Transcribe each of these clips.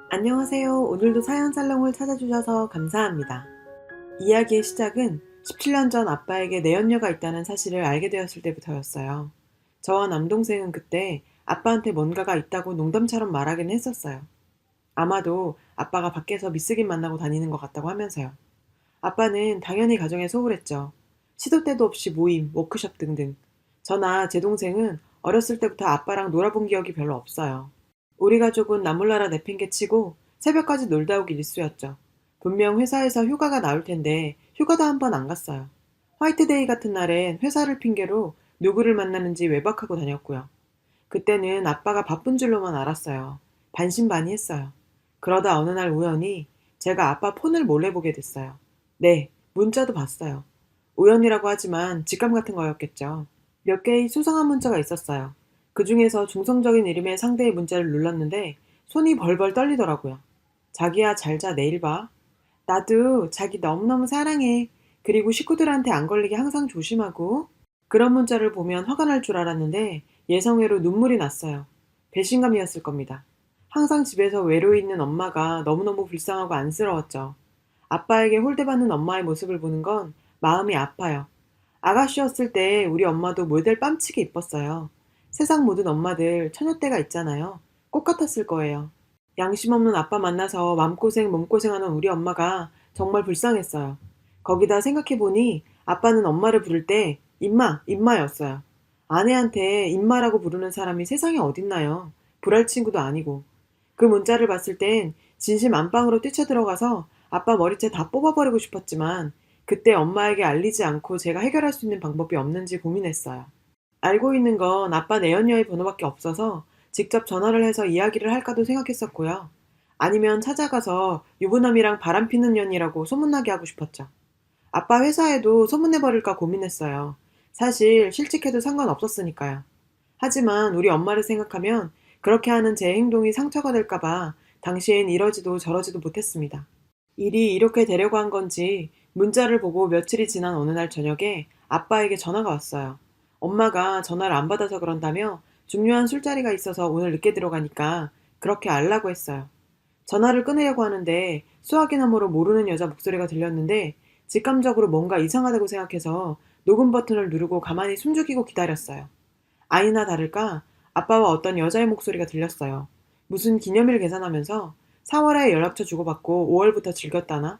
안녕하세요. 오늘도 사연 살롱을 찾아주셔서 감사합니다. 이야기의 시작은 17년 전 아빠에게 내연녀가 있다는 사실을 알게 되었을 때부터였어요. 저와 남동생은 그때 아빠한테 뭔가가 있다고 농담처럼 말하긴 했었어요. 아마도 아빠가 밖에서 미쓰긴 만나고 다니는 것 같다고 하면서요. 아빠는 당연히 가정에 소홀했죠. 시도 때도 없이 모임, 워크숍 등등. 저나 제 동생은 어렸을 때부터 아빠랑 놀아본 기억이 별로 없어요. 우리 가족은 나몰라라 내팽개치고 새벽까지 놀다 오기 일쑤였죠. 분명 회사에서 휴가가 나올 텐데 휴가도 한 번 안 갔어요. 화이트데이 같은 날엔 회사를 핑계로 누구를 만나는지 외박하고 다녔고요. 그때는 아빠가 바쁜 줄로만 알았어요. 반신반의했어요. 그러다 어느 날 우연히 제가 아빠 폰을 몰래 보게 됐어요. 네, 문자도 봤어요. 우연이라고 하지만 직감 같은 거였겠죠. 몇 개의 수상한 문자가 있었어요. 그 중에서 중성적인 이름의 상대의 문자를 눌렀는데 손이 벌벌 떨리더라고요. 자기야 잘 자 내일 봐. 나도 자기 너무너무 사랑해. 그리고 식구들한테 안 걸리게 항상 조심하고. 그런 문자를 보면 화가 날 줄 알았는데 예상외로 눈물이 났어요. 배신감이었을 겁니다. 항상 집에서 외로이 있는 엄마가 너무너무 불쌍하고 안쓰러웠죠. 아빠에게 홀대받는 엄마의 모습을 보는 건 마음이 아파요. 아가씨였을 때 우리 엄마도 모델 뺨치게 이뻤어요. 세상 모든 엄마들 처녀 때가 있잖아요. 꼭 같았을 거예요. 양심 없는 아빠 만나서 맘고생 몸고생하는 우리 엄마가 정말 불쌍했어요. 거기다 생각해보니 아빠는 엄마를 부를 때 임마, 임마였어요. 아내한테 임마라고 부르는 사람이 세상에 어딨나요? 불알 친구도 아니고. 그 문자를 봤을 땐 진심 안방으로 뛰쳐들어가서 아빠 머리채 다 뽑아버리고 싶었지만 그때 엄마에게 알리지 않고 제가 해결할 수 있는 방법이 없는지 고민했어요. 알고 있는 건 아빠 내연녀의 번호밖에 없어서 직접 전화를 해서 이야기를 할까도 생각했었고요. 아니면 찾아가서 유부남이랑 바람피는 년이라고 소문나게 하고 싶었죠. 아빠 회사에도 소문내버릴까 고민했어요. 사실 실직해도 상관없었으니까요. 하지만 우리 엄마를 생각하면 그렇게 하는 제 행동이 상처가 될까봐 당시엔 이러지도 저러지도 못했습니다. 일이 이렇게 되려고 한 건지 문자를 보고 며칠이 지난 어느 날 저녁에 아빠에게 전화가 왔어요. 엄마가 전화를 안 받아서 그런다며 중요한 술자리가 있어서 오늘 늦게 들어가니까 그렇게 알라고 했어요. 전화를 끊으려고 하는데 수화기 너머로 모르는 여자 목소리가 들렸는데 직감적으로 뭔가 이상하다고 생각해서 녹음 버튼을 누르고 가만히 숨죽이고 기다렸어요. 아니나 다를까 아빠와 어떤 여자의 목소리가 들렸어요. 무슨 기념일 계산하면서 4월에 연락처 주고받고 5월부터 즐겼다나?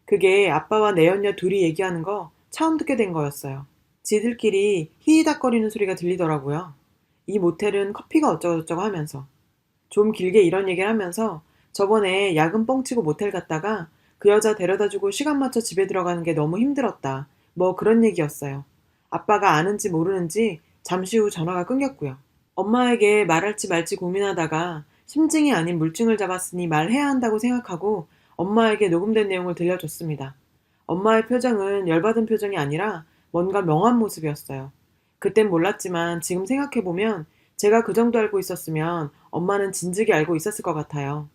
그게 아빠와 내연녀 둘이 얘기하는 거 처음 듣게 된 거였어요. 지들끼리 히히닥거리는 소리가 들리더라고요. 이 모텔은 커피가 어쩌고저쩌고 하면서. 좀 길게 이런 얘기를 하면서 저번에 야근 뻥치고 모텔 갔다가 그 여자 데려다주고 시간 맞춰 집에 들어가는 게 너무 힘들었다. 뭐 그런 얘기였어요. 아빠가 아는지 모르는지 잠시 후 전화가 끊겼고요. 엄마에게 말할지 말지 고민하다가 심증이 아닌 물증을 잡았으니 말해야 한다고 생각하고 엄마에게 녹음된 내용을 들려줬습니다. 엄마의 표정은 열받은 표정이 아니라 뭔가 멍한 모습이었어요. 그땐 몰랐지만 지금 생각해보면 제가 그 정도 알고 있었으면 엄마는 진즉이 알고 있었을 것 같아요.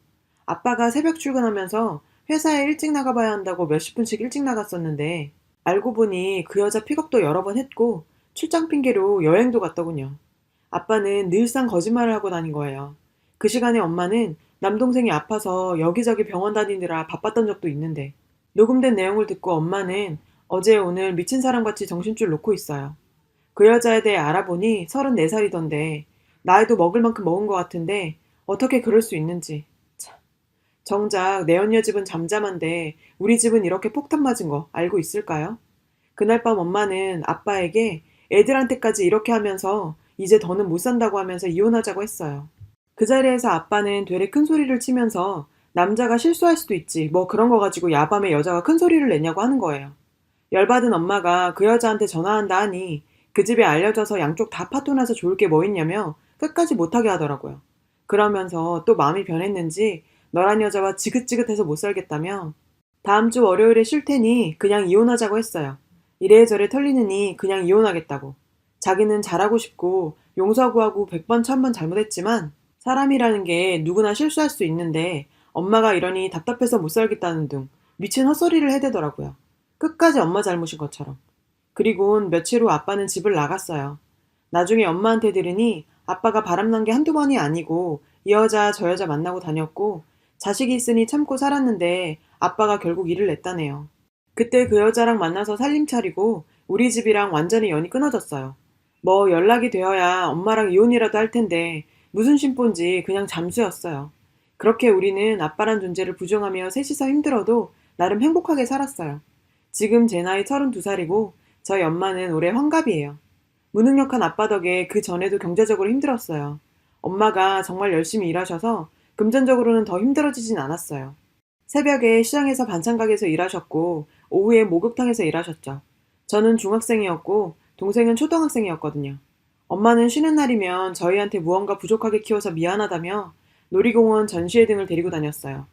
아빠가 새벽 출근하면서 회사에 일찍 나가봐야 한다고 몇십 분씩 일찍 나갔었는데 알고 보니 그 여자 픽업도 여러 번 했고 출장 핑계로 여행도 갔더군요. 아빠는 늘상 거짓말을 하고 다닌 거예요. 그 시간에 엄마는 남동생이 아파서 여기저기 병원 다니느라 바빴던 적도 있는데 녹음된 내용을 듣고 엄마는 어제 오늘 미친 사람같이 정신줄 놓고 있어요. 그 여자에 대해 알아보니 34살이던데 나이도 먹을 만큼 먹은 것 같은데 어떻게 그럴 수 있는지. 참. 정작 내 언니 집은 잠잠한데 우리 집은 이렇게 폭탄 맞은 거 알고 있을까요? 그날 밤 엄마는 아빠에게 애들한테까지 이렇게 하면서 이제 더는 못 산다고 하면서 이혼하자고 했어요. 그 자리에서 아빠는 되레 큰 소리를 치면서 남자가 실수할 수도 있지 뭐 그런 거 가지고 야밤에 여자가 큰 소리를 내냐고 하는 거예요. 열받은 엄마가 그 여자한테 전화한다 하니 그 집에 알려져서 양쪽 다 파토나서 좋을 게 뭐 있냐며 끝까지 못하게 하더라고요. 그러면서 또 마음이 변했는지 너란 여자와 지긋지긋해서 못 살겠다며 다음 주 월요일에 쉴 테니 그냥 이혼하자고 했어요. 이래저래 털리느니 그냥 이혼하겠다고. 자기는 잘하고 싶고 용서 구하고 100번 1000번 잘못했지만 사람이라는 게 누구나 실수할 수 있는데 엄마가 이러니 답답해서 못 살겠다는 등 미친 헛소리를 해대더라고요. 끝까지 엄마 잘못인 것처럼. 그리곤 며칠 후 아빠는 집을 나갔어요. 나중에 엄마한테 들으니 아빠가 바람난 게 한두 번이 아니고 이 여자 저 여자 만나고 다녔고 자식이 있으니 참고 살았는데 아빠가 결국 일을 냈다네요. 그때 그 여자랑 만나서 살림 차리고 우리 집이랑 완전히 연이 끊어졌어요. 뭐 연락이 되어야 엄마랑 이혼이라도 할 텐데 무슨 심보인지 그냥 잠수였어요. 그렇게 우리는 아빠란 존재를 부정하며 셋이서 힘들어도 나름 행복하게 살았어요. 지금 제 나이 32살이고 저희 엄마는 올해 환갑이에요. 무능력한 아빠 덕에 그 전에도 경제적으로 힘들었어요. 엄마가 정말 열심히 일하셔서 금전적으로는 더 힘들어지진 않았어요. 새벽에 시장에서 반찬 가게에서 일하셨고 오후에 목욕탕에서 일하셨죠. 저는 중학생이었고 동생은 초등학생이었거든요. 엄마는 쉬는 날이면 저희한테 무언가 부족하게 키워서 미안하다며 놀이공원 전시회 등을 데리고 다녔어요.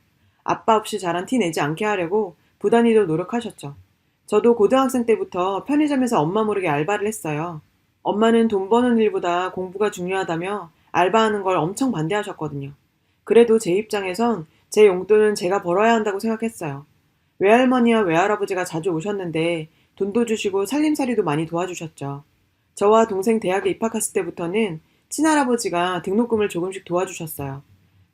아빠 없이 자란 티 내지 않게 하려고 부단히도 노력하셨죠. 저도 고등학생 때부터 편의점에서 엄마 모르게 알바를 했어요. 엄마는 돈 버는 일보다 공부가 중요하다며 알바하는 걸 엄청 반대하셨거든요. 그래도 제 입장에선 제 용돈은 제가 벌어야 한다고 생각했어요. 외할머니와 외할아버지가 자주 오셨는데 돈도 주시고 살림살이도 많이 도와주셨죠. 저와 동생 대학에 입학했을 때부터는 친할아버지가 등록금을 조금씩 도와주셨어요.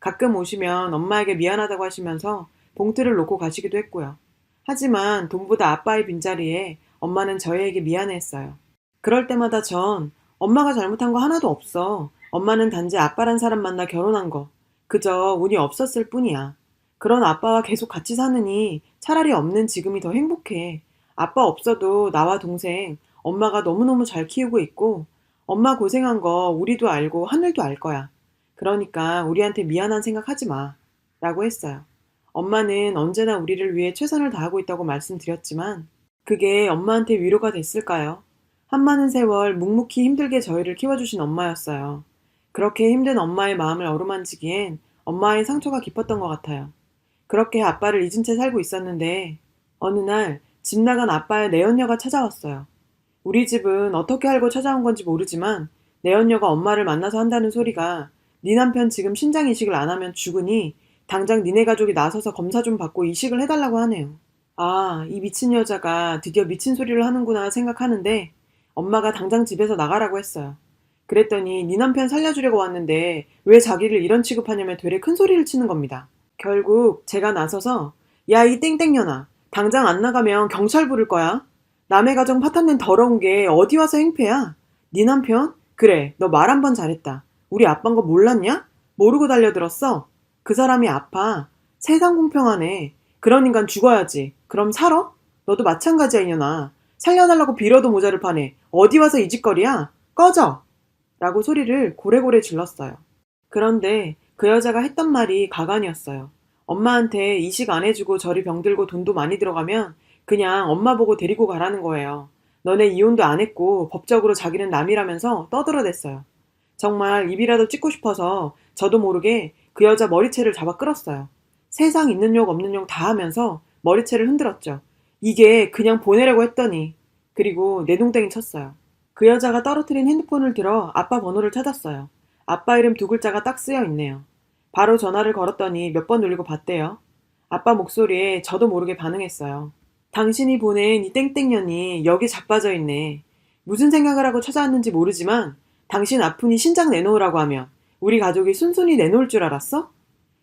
가끔 오시면 엄마에게 미안하다고 하시면서 봉투를 놓고 가시기도 했고요. 하지만 돈보다 아빠의 빈자리에 엄마는 저희에게 미안해했어요. 그럴 때마다 전 엄마가 잘못한 거 하나도 없어. 엄마는 단지 아빠란 사람 만나 결혼한 거. 그저 운이 없었을 뿐이야. 그런 아빠와 계속 같이 사느니 차라리 없는 지금이 더 행복해. 아빠 없어도 나와 동생, 엄마가 너무너무 잘 키우고 있고 엄마 고생한 거 우리도 알고 하늘도 알 거야. 그러니까 우리한테 미안한 생각 하지 마. 라고 했어요. 엄마는 언제나 우리를 위해 최선을 다하고 있다고 말씀드렸지만 그게 엄마한테 위로가 됐을까요? 한많은 세월 묵묵히 힘들게 저희를 키워주신 엄마였어요. 그렇게 힘든 엄마의 마음을 어루만지기엔 엄마의 상처가 깊었던 것 같아요. 그렇게 아빠를 잊은 채 살고 있었는데 어느 날 집 나간 아빠의 내연녀가 찾아왔어요. 우리 집은 어떻게 알고 찾아온 건지 모르지만 내연녀가 엄마를 만나서 한다는 소리가 네 남편 지금 신장 이식을 안 하면 죽으니 당장 니네 가족이 나서서 검사 좀 받고 이식을 해달라고 하네요. 아, 이 미친 여자가 드디어 미친 소리를 하는구나 생각하는데 엄마가 당장 집에서 나가라고 했어요. 그랬더니 네 남편 살려주려고 왔는데 왜 자기를 이런 취급하냐며 되레 큰 소리를 치는 겁니다. 결국 제가 나서서 야, 이 땡땡년아, 당장 안 나가면 경찰 부를 거야. 남의 가정 파탄낸 더러운 게 어디 와서 행패야? 네 남편? 그래, 너 말 한 번 잘했다. 우리 아빠인 거 몰랐냐? 모르고 달려들었어? 그 사람이 아파. 세상 공평하네. 그런 인간 죽어야지. 그럼 살아? 너도 마찬가지야, 이년아. 살려달라고 빌어도 모자를 파네. 어디 와서 이 짓거리야? 꺼져! 라고 소리를 고래고래 질렀어요. 그런데 그 여자가 했던 말이 가관이었어요. 엄마한테 이식 안 해주고 저리 병들고 돈도 많이 들어가면 그냥 엄마 보고 데리고 가라는 거예요. 너네 이혼도 안 했고 법적으로 자기는 남이라면서 떠들어댔어요. 정말 입이라도 찍고 싶어서 저도 모르게 그 여자 머리채를 잡아 끌었어요. 세상 있는 욕 없는 욕 다 하면서 머리채를 흔들었죠. 이게 그냥 보내라고 했더니. 그리고 내동댕이 쳤어요. 그 여자가 떨어뜨린 핸드폰을 들어 아빠 번호를 찾았어요. 아빠 이름 두 글자가 딱 쓰여 있네요. 바로 전화를 걸었더니 몇 번 눌리고 받대요. 아빠 목소리에 저도 모르게 반응했어요. 당신이 보낸 이 땡땡년이 여기 자빠져 있네. 무슨 생각을 하고 찾아왔는지 모르지만 당신 아프니 신장 내놓으라고 하면 우리 가족이 순순히 내놓을 줄 알았어?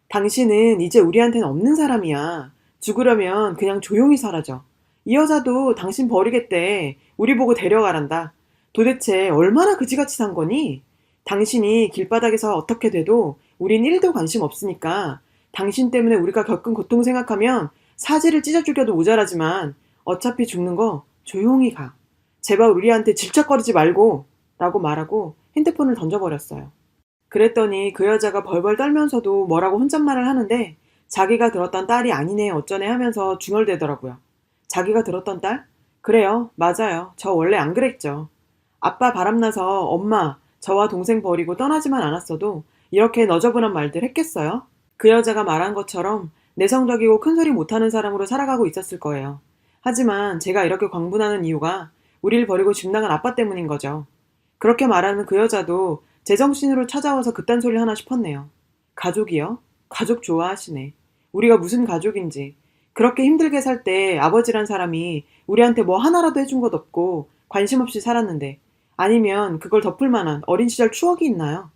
당신은 이제 우리한테는 없는 사람이야. 죽으려면 그냥 조용히 사라져. 이 여자도 당신 버리겠대. 우리 보고 데려가란다. 도대체 얼마나 그지같이 산 거니? 당신이 길바닥에서 어떻게 돼도 우린 1도 관심 없으니까 당신 때문에 우리가 겪은 고통 생각하면 사지를 찢어 죽여도 모자라지만 어차피 죽는 거 조용히 가. 제발 우리한테 질척거리지 말고 라고 말하고 핸드폰을 던져버렸어요. 그랬더니 그 여자가 벌벌 떨면서도 뭐라고 혼잣말을 하는데 자기가 들었던 딸이 아니네 어쩌네 하면서 중얼대더라고요. 자기가 들었던 딸? 그래요. 맞아요. 저 원래 안 그랬죠. 아빠 바람나서 엄마, 저와 동생 버리고 떠나지만 않았어도 이렇게 너저분한 말들 했겠어요? 그 여자가 말한 것처럼 내성적이고 큰소리 못하는 사람으로 살아가고 있었을 거예요. 하지만 제가 이렇게 광분하는 이유가 우릴 버리고 집 나간 아빠 때문인 거죠. 그렇게 말하는 그 여자도 제정신으로 찾아와서 그딴 소리 하나 싶었네요. 가족이요? 가족 좋아하시네. 우리가 무슨 가족인지. 그렇게 힘들게 살 때 아버지란 사람이 우리한테 뭐 하나라도 해준 것 없고 관심 없이 살았는데 아니면 그걸 덮을 만한 어린 시절 추억이 있나요?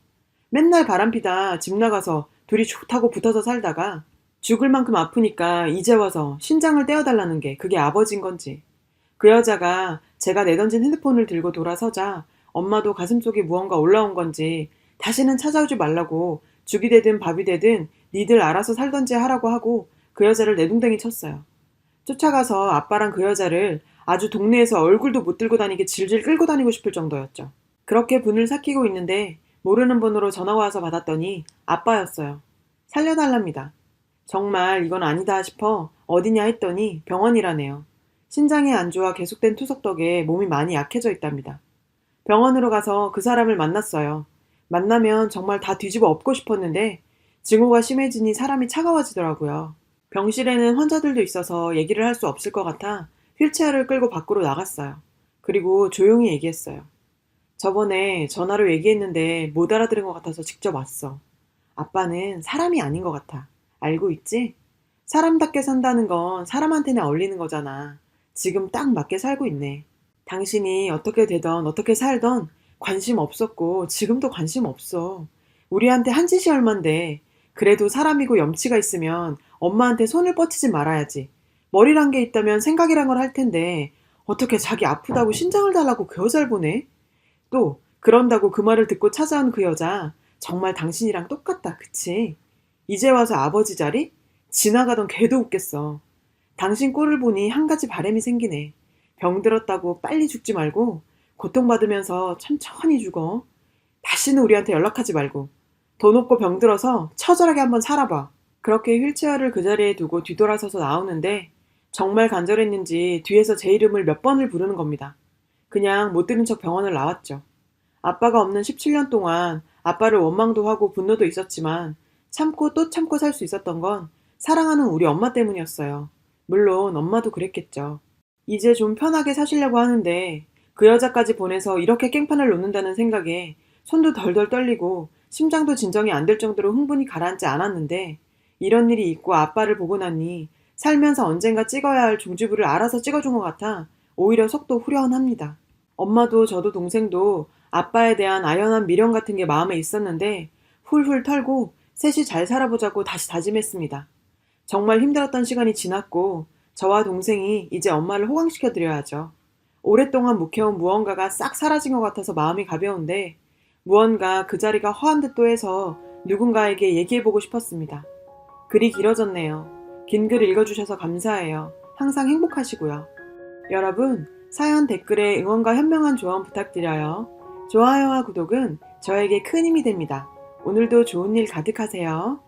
맨날 바람피다 집 나가서 둘이 좋다고 붙어서 살다가 죽을 만큼 아프니까 이제 와서 신장을 떼어달라는 게 그게 아버지인 건지. 그 여자가 제가 내던진 핸드폰을 들고 돌아서자 엄마도 가슴속에 무언가 올라온 건지 다시는 찾아오지 말라고 죽이 되든 밥이 되든 니들 알아서 살던지 하라고 하고 그 여자를 내동댕이 쳤어요. 쫓아가서 아빠랑 그 여자를 아주 동네에서 얼굴도 못 들고 다니게 질질 끌고 다니고 싶을 정도였죠. 그렇게 분을 삭히고 있는데 모르는 번호로 전화가 와서 받았더니 아빠였어요. 살려달랍니다. 정말 이건 아니다 싶어 어디냐 했더니 병원이라네요. 신장의 안주와 계속된 투석 덕에 몸이 많이 약해져 있답니다. 병원으로 가서 그 사람을 만났어요. 만나면 정말 다 뒤집어 엎고 싶었는데 증오가 심해지니 사람이 차가워지더라고요. 병실에는 환자들도 있어서 얘기를 할 수 없을 것 같아 휠체어를 끌고 밖으로 나갔어요. 그리고 조용히 얘기했어요. 저번에 전화로 얘기했는데 못 알아들은 것 같아서 직접 왔어. 아빠는 사람이 아닌 것 같아. 알고 있지? 사람답게 산다는 건 사람한테는 어울리는 거잖아. 지금 딱 맞게 살고 있네. 당신이 어떻게 되던 어떻게 살던 관심 없었고 지금도 관심 없어. 우리한테 한 짓이 얼만데. 그래도 사람이고 염치가 있으면 엄마한테 손을 뻗치지 말아야지. 머리란 게 있다면 생각이란 걸 할 텐데 어떻게 자기 아프다고 신장을 달라고 그 여자를 보내? 또 그런다고 그 말을 듣고 찾아온 그 여자 정말 당신이랑 똑같다. 그치? 이제 와서 아버지 자리? 지나가던 개도 웃겠어. 당신 꼴을 보니 한 가지 바람이 생기네. 병들었다고 빨리 죽지 말고 고통받으면서 천천히 죽어. 다시는 우리한테 연락하지 말고 돈 없고 병들어서 처절하게 한번 살아봐. 그렇게 휠체어를 그 자리에 두고 뒤돌아서서 나오는데 정말 간절했는지 뒤에서 제 이름을 몇 번을 부르는 겁니다. 그냥 못 들은 척 병원을 나왔죠. 아빠가 없는 17년 동안 아빠를 원망도 하고 분노도 있었지만 참고 또 참고 살 수 있었던 건 사랑하는 우리 엄마 때문이었어요. 물론 엄마도 그랬겠죠. 이제 좀 편하게 사시려고 하는데 그 여자까지 보내서 이렇게 깽판을 놓는다는 생각에 손도 덜덜 떨리고 심장도 진정이 안 될 정도로 흥분이 가라앉지 않았는데 이런 일이 있고 아빠를 보고 나니 살면서 언젠가 찍어야 할 종지부를 알아서 찍어준 것 같아 오히려 속도 후련합니다. 엄마도 저도 동생도 아빠에 대한 아연한 미련 같은 게 마음에 있었는데 훌훌 털고 셋이 잘 살아보자고 다시 다짐했습니다. 정말 힘들었던 시간이 지났고 저와 동생이 이제 엄마를 호강시켜드려야죠. 오랫동안 묵혀온 무언가가 싹 사라진 것 같아서 마음이 가벼운데 무언가 그 자리가 허한 듯도 해서 누군가에게 얘기해보고 싶었습니다. 글이 길어졌네요. 긴 글 읽어주셔서 감사해요. 항상 행복하시고요. 여러분, 사연 댓글에 응원과 현명한 조언 부탁드려요. 좋아요와 구독은 저에게 큰 힘이 됩니다. 오늘도 좋은 일 가득하세요.